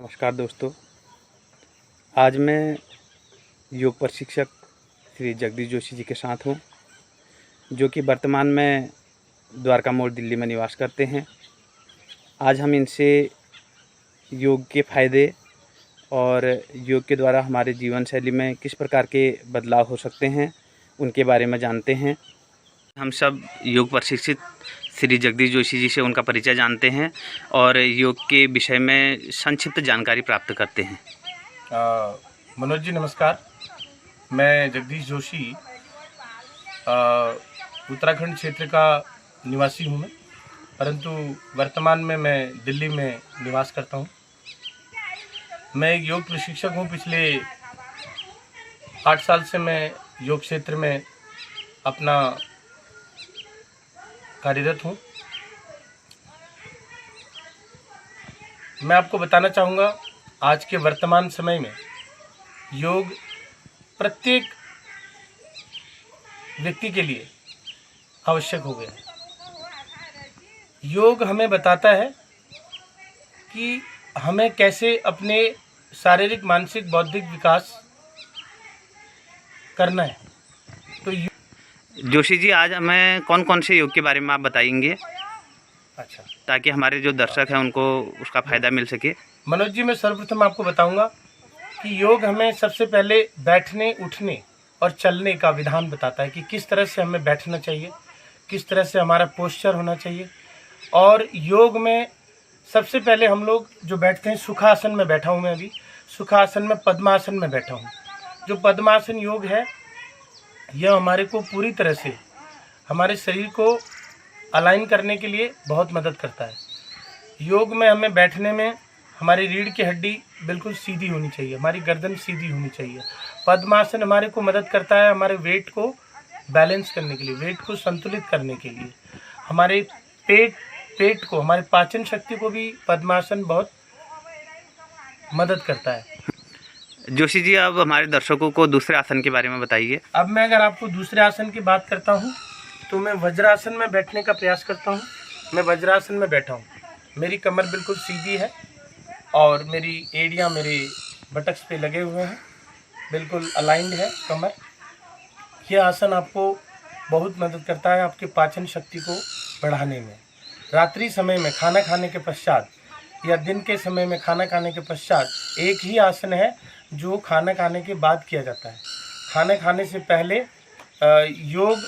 नमस्कार दोस्तों, आज मैं योग प्रशिक्षक श्री जगदीश जोशी जी के साथ हूँ, जो कि वर्तमान में द्वारका मोड़ दिल्ली में निवास करते हैं। आज हम इनसे योग के फ़ायदे और योग के द्वारा हमारे जीवन शैली में किस प्रकार के बदलाव हो सकते हैं, उनके बारे में जानते हैं। हम सब योग प्रशिक्षित श्री जगदीश जोशी जी से उनका परिचय जानते हैं और योग के विषय में संक्षिप्त जानकारी प्राप्त करते हैं। मनोज जी नमस्कार। मैं जगदीश जोशी उत्तराखंड क्षेत्र का निवासी हूँ मैं, परंतु वर्तमान में मैं दिल्ली में निवास करता हूँ। मैं एक योग प्रशिक्षक हूँ। पिछले 8 साल से मैं योग क्षेत्र में अपना कार्यरत हूँ। मैं आपको बताना चाहूँगा, आज के वर्तमान समय में योग प्रत्येक व्यक्ति के लिए आवश्यक हो गया है। योग हमें बताता है कि हमें कैसे अपने शारीरिक, मानसिक, बौद्धिक विकास करना है। तो जोशी जी, आज हमें कौन कौन से योग के बारे में आप बताएंगे, अच्छा, ताकि हमारे जो दर्शक हैं उनको उसका फ़ायदा मिल सके। मनोज जी, मैं सर्वप्रथम आपको बताऊंगा कि योग हमें सबसे पहले बैठने, उठने और चलने का विधान बताता है कि किस तरह से हमें बैठना चाहिए, किस तरह से हमारा पोस्चर होना चाहिए। और योग में सबसे पहले हम लोग जो बैठते हैं, सुखासन में बैठा हूँ मैं अभी, सुखासन में पद्मासन में बैठा हूँ। जो पद्मासन योग है, यह हमारे को पूरी तरह से हमारे शरीर को अलाइन करने के लिए बहुत मदद करता है। योग में हमें बैठने में हमारी रीढ़ की हड्डी बिल्कुल सीधी होनी चाहिए, हमारी गर्दन सीधी होनी चाहिए। पद्मासन हमारे को मदद करता है हमारे वेट को बैलेंस करने के लिए, वेट को संतुलित करने के लिए। हमारे पेट को, हमारे पाचन शक्ति को भी पद्मासन बहुत मदद करता है। जोशी जी, अब हमारे दर्शकों को दूसरे आसन के बारे में बताइए। अब मैं अगर आपको दूसरे आसन की बात करता हूँ तो मैं वज्रासन में बैठने का प्रयास करता हूँ। मैं वज्रासन में बैठा हूँ, मेरी कमर बिल्कुल सीधी है और मेरी एड़ियाँ मेरे बटक्स पे लगे हुए हैं, बिल्कुल अलाइंड है कमर। यह आसन आपको बहुत मदद करता है आपके पाचन शक्ति को बढ़ाने में। रात्रि समय में खाना खाने के पश्चात या दिन के समय में खाना खाने के पश्चात एक ही आसन है जो खाना खाने के बाद किया जाता है। खाना खाने से पहले योग,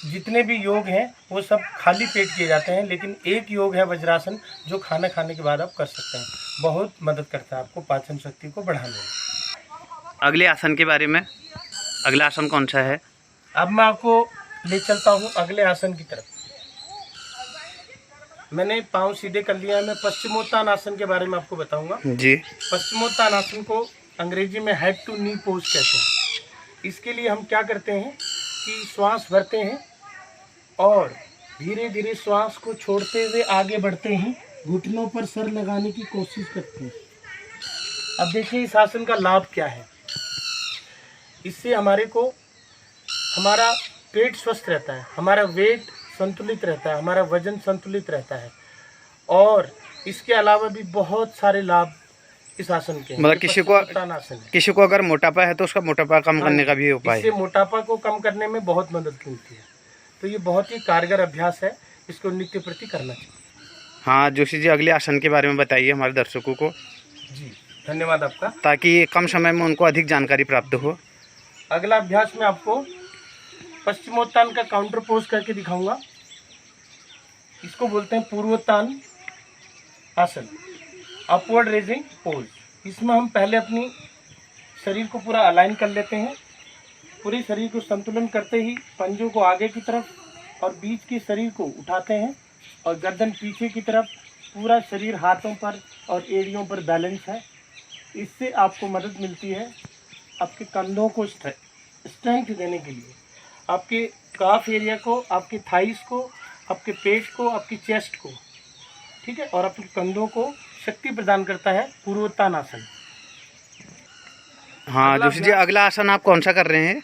जितने भी योग हैं वो सब खाली पेट किए जाते हैं, लेकिन एक योग है वज्रासन जो खाना खाने के बाद आप कर सकते हैं। बहुत मदद करता है आपको पाचन शक्ति को बढ़ाने में। अगले आसन के बारे में, अगला आसन कौन सा है? अब मैं आपको ले चलता हूँ अगले आसन की तरफ। मैंने पाँव सीधे कर लिया है। मैं पश्चिमोत्तान आसन के बारे में आपको बताऊंगा जी। पश्चिमोत्तान आसन को अंग्रेजी में हेड टू नी पोज कहते हैं। इसके लिए हम क्या करते हैं कि श्वास भरते हैं और धीरे धीरे श्वास को छोड़ते हुए आगे बढ़ते हैं, घुटनों पर सर लगाने की कोशिश करते हैं। अब देखिए इस आसन का लाभ क्या है। इससे हमारे को, हमारा पेट स्वस्थ रहता है, हमारा वेट संतुलित रहता है, हमारा वजन संतुलित रहता है। और इसके अलावा भी बहुत सारे लाभ इस आसन के। मतलब किसी को अगर मोटापा है तो उसका मोटापा कम करने का भी उपाय है। इससे मोटापा को कम करने में बहुत मदद मिलती है। तो ये बहुत ही कारगर अभ्यास है, इसको नित्य प्रति करना चाहिए। हाँ जोशी जी, अगले आसन के बारे में बताइए हमारे दर्शकों को। जी धन्यवाद आपका, ताकि कम समय में उनको अधिक जानकारी प्राप्त हो। अगला अभ्यास में आपको पश्चिमोत्तान का काउंटर पोज करके दिखाऊंगा। इसको बोलते हैं पूर्वोत्तान आसन, अपवर्ड रेजिंग पोज। इसमें हम पहले अपनी शरीर को पूरा अलाइन कर लेते हैं। पूरे शरीर को संतुलन करते ही पंजों को आगे की तरफ और बीच के शरीर को उठाते हैं और गर्दन पीछे की तरफ। पूरा शरीर हाथों पर और एड़ियों पर बैलेंस है। इससे आपको मदद मिलती है आपके कंधों को स्ट्रेंथ देने के लिए, आपके काफ एरिया को, आपके थाइस को, आपके पेट को, आपकी चेस्ट को, ठीक है, और आपके कंधों को शक्ति प्रदान करता है पूर्वोत्तान आसन। हाँ जोशी जी, अगला आसन आप कौन सा कर रहे हैं?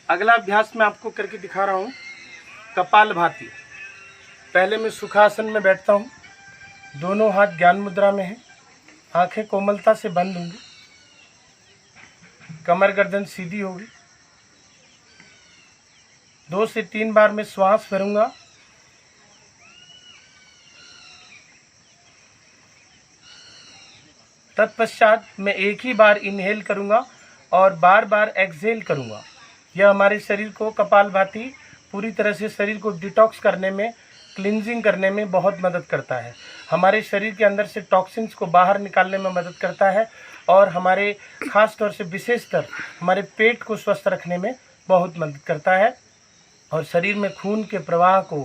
अगला अभ्यास मैं आपको करके दिखा रहा हूँ कपालभाति। पहले मैं सुखासन में बैठता हूँ, दोनों हाथ ज्ञान मुद्रा में हैं। आंखें कोमलता से बंद होंगी, कमर गर्दन सीधी होगी। 2 से 3 बार मैं श्वास भरूंगा। तत्पश्चात मैं एक ही बार इनहेल करूंगा और बार बार एक्सहेल करूंगा। यह हमारे शरीर को कपालभाति पूरी तरह से शरीर को डिटॉक्स करने में, क्लिनजिंग करने में बहुत मदद करता है। हमारे शरीर के अंदर से टॉक्सिन्स को बाहर निकालने में मदद करता है और हमारे खास तौर से विशेषतर हमारे पेट को स्वस्थ रखने में बहुत मदद करता है और शरीर में खून के प्रवाह को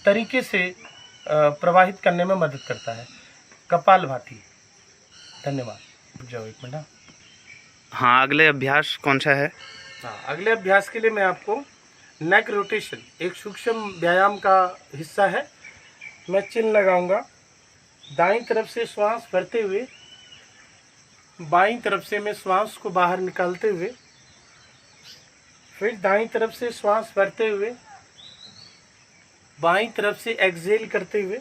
तरीके से प्रवाहित करने में मदद करता है। कपालभाति। धन्यवाद। जाओ एक मिनट। हाँ, अगले अभ्यास कौन सा है? हाँ, अगले अभ्यास के लिए मैं आपको नेक रोटेशन, एक सूक्ष्म व्यायाम का हिस्सा है। मैं चिन्ह लगाऊंगा। दाईं तरफ से श्वास भरते हुए बाईं तरफ से मैं श्वास को बाहर निकालते हुए, फिर दाईं तरफ से श्वास भरते हुए बाईं तरफ से एक्सहेल करते हुए,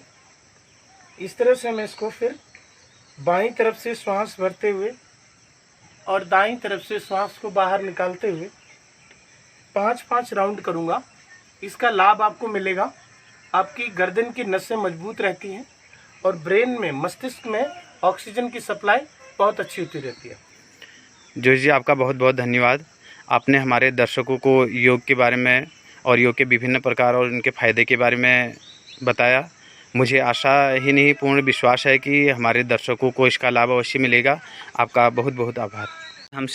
इस तरह से मैं इसको फिर बाईं तरफ से श्वास भरते हुए और दाईं तरफ से श्वास को बाहर निकालते हुए 5-5 राउंड करूंगा। इसका लाभ आपको मिलेगा। आपकी गर्दन की नसें मजबूत रहती हैं और ब्रेन में, मस्तिष्क में ऑक्सीजन की सप्लाई बहुत अच्छी होती रहती है। जोशी जी, आपका बहुत बहुत धन्यवाद। आपने हमारे दर्शकों को योग के बारे में और योग के विभिन्न प्रकार और उनके फ़ायदे के बारे में बताया। मुझे आशा ही नहीं, पूर्ण विश्वास है कि हमारे दर्शकों को इसका लाभ अवश्य मिलेगा। आपका बहुत बहुत आभार। हम सब